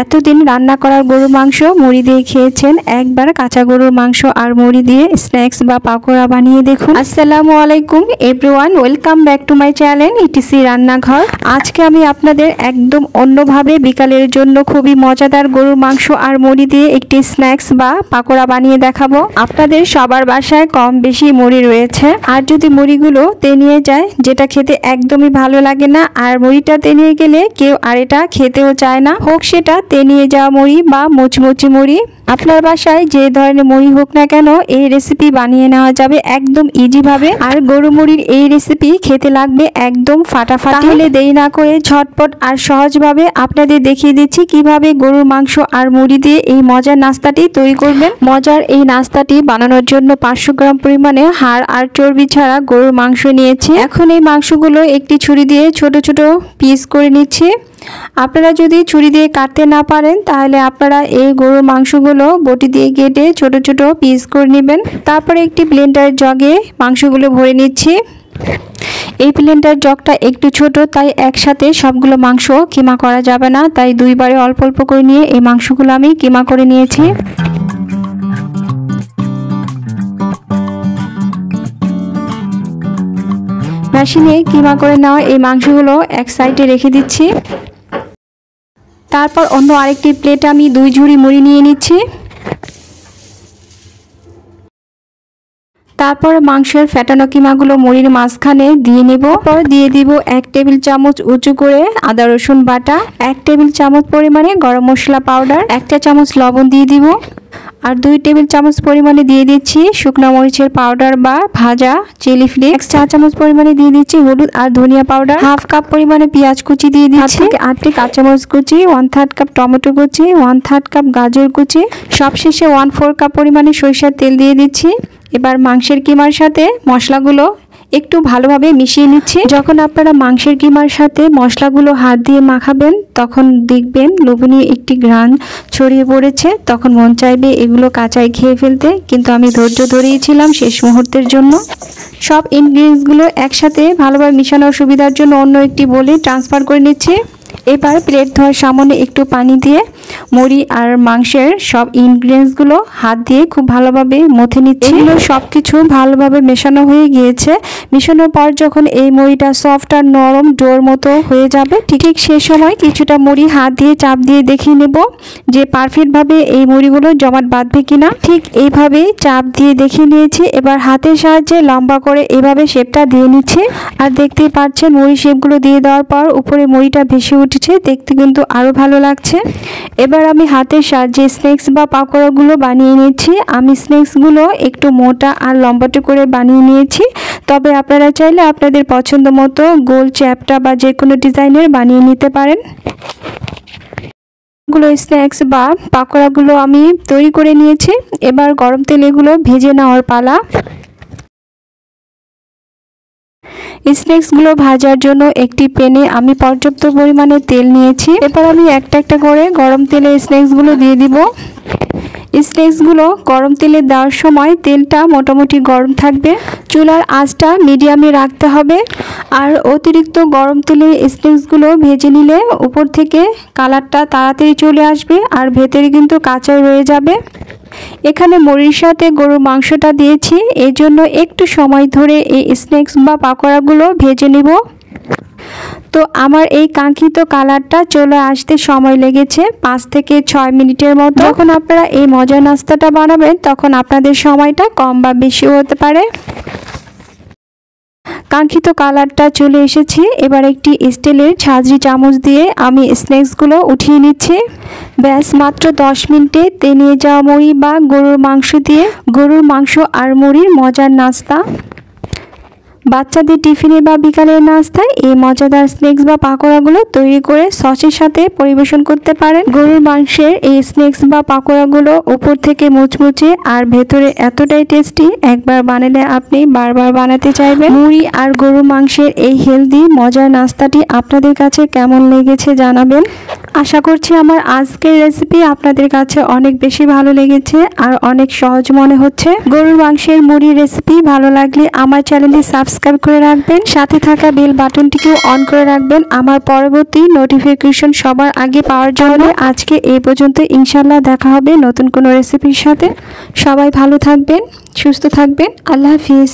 এতদিন রান্না করার গরুর মাংস মুড়ি দিয়ে খেয়েছেন, একবার কাঁচা গরুর মাংস আর মুড়ি দিয়ে স্ন্যাক্স বা পাকোড়া বানিয়ে দেখুন। আসসালামু আলাইকুম everyone, welcome back to my channel etc রান্নাঘর। আজকে আমি আপনাদের একদম অন্যভাবে বিকালের জন্য খুবই মজাদার গরুর মাংস আর মুড়ি দিয়ে একটি স্ন্যাক্স বা পাকোড়া বানিয়ে দেখাবো। আপনাদের সবার বাসায় কম বেশি মুড়ি রয়েছে, আর যদি মুড়িগুলো তেনিয়ে যায় যেটা খেতে একদমই ভালো লাগে না, আর মুড়িটা তেনিয়ে গেলে কেউ আর এটা খেতেও চায় না, হোক সেটা তেনিয়ে যাওয়া মুড়ি বা মুচমুচি মুড়ি। আপনার বাসায় যে ধরনের মুড়ি হোক না কেন এই রেসিপি বানিয়ে নেওয়া যাবে একদম ইজি ভাবে। আর গরু মুড়ির এই রেসিপি খেতে লাগবে একদম ফাটাফাটি। তাহলে দেরি না করে ঝটপট আর সহজভাবে আপনাদের দেখিয়ে দিচ্ছি কিভাবে গরুর মাংস আর মুড়ি দিয়ে এই মজার নাস্তাটি তৈরি করবেন। মজার এই নাস্তাটি বানানোর জন্য 500 গ্রাম পরিমাণে হাড় আর চর্বি ছাড়া গরুর মাংস নিয়েছি। এখন এই মাংসগুলো একটি ছুরি দিয়ে ছোট ছোট পিস করে নিচ্ছি। আপনারা যদি ছুরি দিয়ে কাটতে না পারেন তাহলে আপনারা এই গরুর মাংসগুলো বটি দিয়ে কেটে ছোট ছোট পিস করে নেবেন। তারপরে একটি ব্লেন্ডার জগে মাংসগুলো ভরে নিচ্ছি। এই ব্লেন্ডার জগটা একটু ছোট, তাই একসাথে সবগুলো মাংস কিমা করা যাবে না, তাই দুইবারে অল্প অল্প করে নিয়ে এই মাংসগুলো আমি কিমা করে নিয়েছি। মেশিনে কিমা করে নেওয়া এই মাংসগুলো এক সাইডে রেখে দিচ্ছি। তারপর অন্য আরেকটি প্লেটে আমি 2 ঝুড়ি মুড়ি নিয়ে নিচ্ছি। তারপর মাংসের ফ্যাটানো কিমাগুলো মুড়ির মাঝখানে দিয়ে নেব। পর দিয়ে দিব 1 টেবিল চামচ উঁচু করে আদা রসুন বাটা, 1 টেবিল চামচ পরিমাণে গরম মশলা পাউডার, 1 চা চামচ লবণ দিয়ে দিব, আর 2 টেবিল চামচ পরিমাণে দিয়ে দিচ্ছি শুকনো মরিচের পাউডার বা ভাজা চিলি ফ্লেক্স, 1 চা চামচ পরিমাণে দিয়ে দিচ্ছি হলুদ আর ধনিয়া পাউডার, হাফ কাপ পরিমাণে পেঁয়াজ কুচি দিয়ে দিচ্ছি, 8টি কাঁচামরিচ কুচি, 1/3 কাপ টমেটো কুচি, 1/3 কাপ গাজর কুচি, সবশেষে 1/4 কাপ পরিমাণে সরিষার তেল দিয়ে দিচ্ছি। এবার মাংসের কিমার সাথে মশলাগুলো একটু ভালোভাবে মিশিয়ে নিচ্ছি। যখন আপনারা মাংসের কিমার সাথে মশলাগুলো হাত দিয়ে মাখাবেন তখন দেখবেন লোভনীয় একটি ঘ্রাণ ছড়িয়ে পড়েছে, তখন মন চাইবে এগুলো কাঁচাই খেয়ে ফেলতে, কিন্তু আমি ধৈর্য ধরিয়েছিলাম শেষ মুহূর্তের জন্য। সব ইনগ্রিডিয়েন্টসগুলো একসাথে ভালোভাবে মিশানোর সুবিধার জন্য অন্য একটি বলে ট্রান্সফার করে নিচ্ছি। এবার প্লেট ধোয়ার সামনে একটু পানি দিয়ে মুড়ি আর মাংসের সব ইনগ্রিডিয়েন্টসগুলো হাত দিয়ে খুব ভালোভাবে মথে নিচ্ছি। এগুলো সব কিছু ভালোভাবে মেশানো হয়ে গিয়েছে। মেশানোর পর যখন এই মুড়িটা সফট আর নরম ডোর মতো হয়ে যাবে, ঠিক সেই সময় কিছুটা মুড়ি হাত দিয়ে চাপ দিয়ে দেখিয়ে নেব যে পারফেক্টভাবে এই মুড়িগুলো জমাট বাঁধবে কিনা। ঠিক এইভাবে চাপ দিয়ে দেখিয়ে নিয়েছি। এবার হাতের সাহায্যে লম্বা করে এভাবে শেপটা দিয়ে নিচ্ছি। আর দেখতেই পাচ্ছেন মুড়ি শেপগুলো দিয়ে দেওয়ার পর উপরে মুড়িটা ভেসে উঠেছে, দেখতে কিন্তু আরো ভালো লাগছে। এবার আমি হাতের সাহায্যে স্ন্যাক্স বা পাকোড়াগুলো বানিয়ে নিচ্ছি। আমি স্ন্যাক্সগুলো একটু মোটা আর লম্বাটে করে বানিয়ে নিয়েছি, তবে আপনারা চাইলে আপনাদের পছন্দ মতো গোল চ্যাপটা বা যে কোনো ডিজাইনের বানিয়ে নিতে পারেন। স্ন্যাক্স বা পাকোড়াগুলো আমি তৈরি করে নিয়েছি। এবার গরম তেলে এগুলো ভেজে নেওয়ার পালা। স্ন্যাক্সগুলো ভাজার জন্য একটি প্যানে আমি পর্যাপ্ত পরিমাণে তেল নিয়েছি। এবার আমি একটা একটা করে গরম তেলে স্ন্যাক্সগুলো দিয়ে দিব। স্ন্যাক্সগুলো গরম তেলে দেওয়ার সময় তেলটা মোটামুটি গরম থাকবে, চুলার আঁচটা মিডিয়ামে রাখতে হবে। আর অতিরিক্ত গরম তেলে স্ন্যাক্সগুলো ভেজে নিলে উপর থেকে কালারটা তাড়াতাড়ি চলে আসবে আর ভেতরে কিন্তু কাঁচাই রয়ে যাবে। এখানে মুড়ির সাথে গরুর মাংসটা দিয়েছি, এই জন্য একটু সময় ধরে এই স্ন্যাক্স বা পাকোড়াগুলো ভেজে নেব। তো আমার এই কাঙ্ক্ষিত কালারটা চলে আসতে সময় লেগেছে 5 থেকে 6 মিনিটের মতো। যখন আপনারা এই মজার নাস্তাটা বানাবেন তখন আপনাদের সময়টা কম বা বেশি হতে পারে। কাঙ্ক্ষিত কালারটা চলে এসেছে। এবার একটি স্টিলের ঝাঁঝরি চামচ দিয়ে আমি স্ন্যাক্সগুলো উঠিয়ে নিচ্ছি। ব্যাস মাত্র 10 মিনিটে তেনিয়ে যাওয়া মুড়ি বা গরুর মাংস দিয়ে গরুর মাংস আর মুড়ির মজার নাস্তা। বাচ্চাদের টিফিনে বা বিকালের নাস্তায় এই মজাদার স্ন্যাক্স বা পাকোড়াগুলো তৈরি করে সসের সাথে পরিবেশন করতে পারেন। গরুর মাংসের এই স্ন্যাক্স বা পাকোড়াগুলো উপর থেকে মুচমুচে আর ভেতরে এতটাই টেস্টি, একবার বানালে আপনি বারবার বানাতে চাইবেন। মুড়ি আর গরুর মাংসের এই হেলদি মজার নাস্তাটি আপনাদের কাছে কেমন লেগেছে জানাবেন। আশা করছি আমার আজকের রেসিপি আপনাদের কাছে অনেক বেশি ভালো লেগেছে আর অনেক সহজ মনে হচ্ছে। গরুর মাংসের মুড়ির রেসিপি ভালো লাগলে আমার চ্যানেলটি সাবস্ক্রাইব করে রাখবেন, সাথে থাকা বেল বাটনটিকেও অন করে রাখবেন আমার পরবর্তী নোটিফিকেশন সবার আগে পাওয়ার জন্য। আজকে এই পর্যন্ত, ইনশাল্লাহ দেখা হবে নতুন কোনো রেসিপির সাথে। সবাই ভালো থাকবেন, সুস্থ থাকবেন। আল্লাহ হাফিজ।